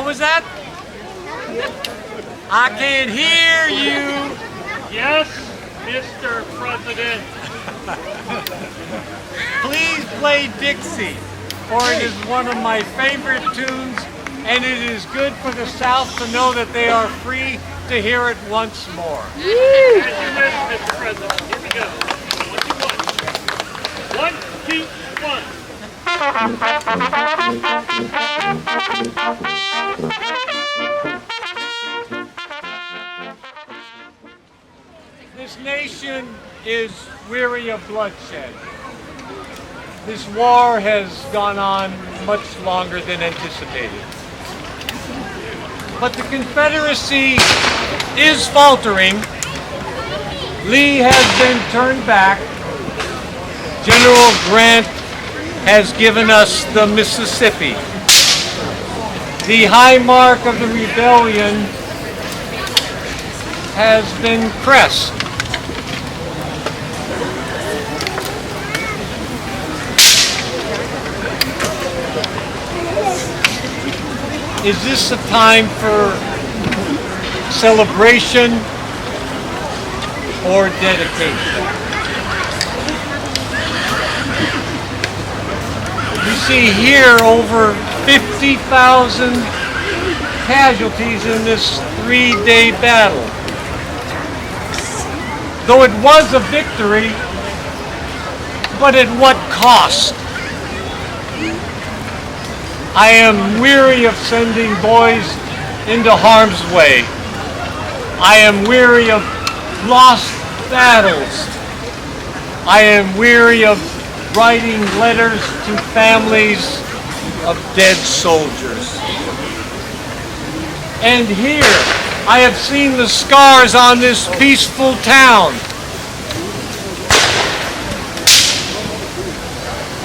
was that? I can't hear you. Yes, Mr. President. Please play Dixie, for it is one of my favorite tunes, and it is good for the South to know that they are free to hear it once more. As you wish, Mr. President. Here we go. 1, 2, 1. 1, 2, 1. This nation is weary of bloodshed. This war has gone on much longer than anticipated. But the Confederacy is faltering. Lee has been turned back. General Grant has given us the Mississippi. The high mark of the rebellion has been crest. Is this a time for celebration or dedication? You see here over 50,000 casualties in this 3-day battle. Though it was a victory, but at what cost? I am weary of sending boys into harm's way. I am weary of lost battles. I am weary of writing letters to families of dead soldiers. And here, I have seen the scars on this peaceful town.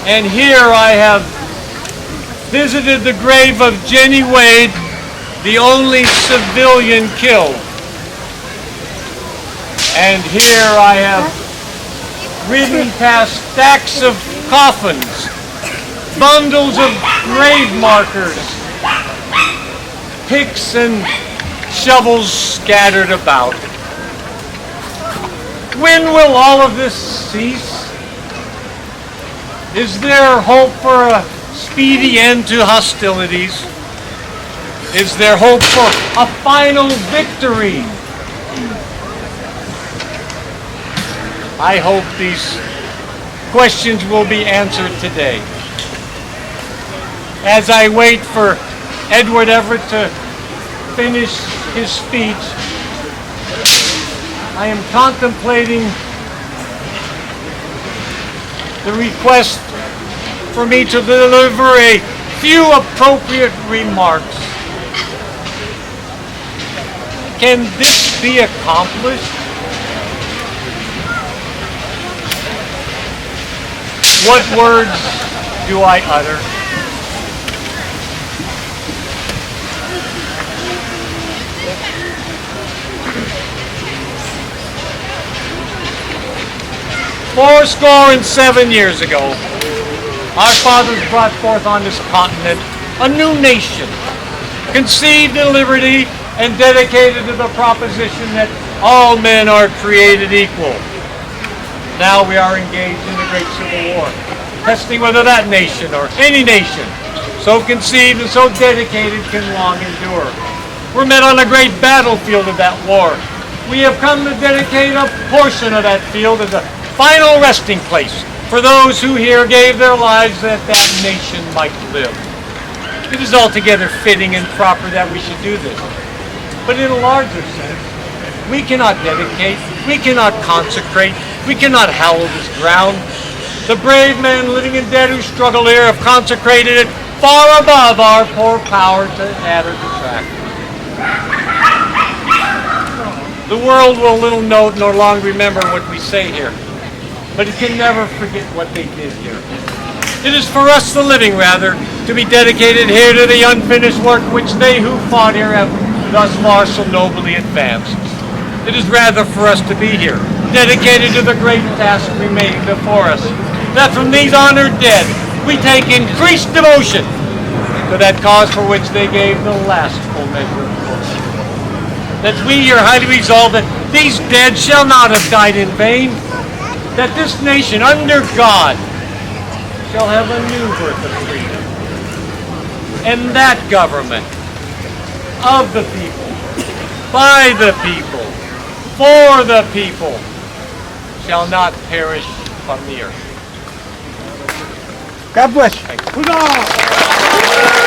And here I have visited the grave of Jenny Wade, the only civilian killed. And here I have ridden past stacks of coffins, bundles of grave markers, picks and shovels scattered about. When will all of this cease? Is there hope for a speedy end to hostilities? Is there hope for a final victory? I hope these questions will be answered today. As I wait for Edward Everett to finish his speech, I am contemplating the request for me to deliver a few appropriate remarks. Can this be accomplished? What words do I utter? Fourscore-and-7 years ago, our fathers brought forth on this continent a new nation, conceived in liberty and dedicated to the proposition that all men are created equal. Now we are engaged in the great Civil War, testing whether that nation or any nation so conceived and so dedicated can long endure. We're met on a great battlefield of that war. We have come to dedicate a portion of that field as a final resting place for those who here gave their lives that that nation might live. It is altogether fitting and proper that we should do this. But in a larger sense, we cannot dedicate, we cannot consecrate, we cannot hallow this ground. The brave men living and dead who struggle here have consecrated it far above our poor power to add or detract. The world will little note nor long remember what we say here, but it can never forget what they did here. It is for us, the living rather, to be dedicated here to the unfinished work which they who fought here have thus far so nobly advanced. It is rather for us to be here, dedicated to the great task remaining before us, that from these honored dead we take increased devotion to that cause for which they gave the last full measure of glory. That we here highly resolve that these dead shall not have died in vain, that this nation under God shall have a new birth of freedom, and that government of the people, by the people, for the people, shall not perish from the earth. God bless you. Thank you. Huzzah!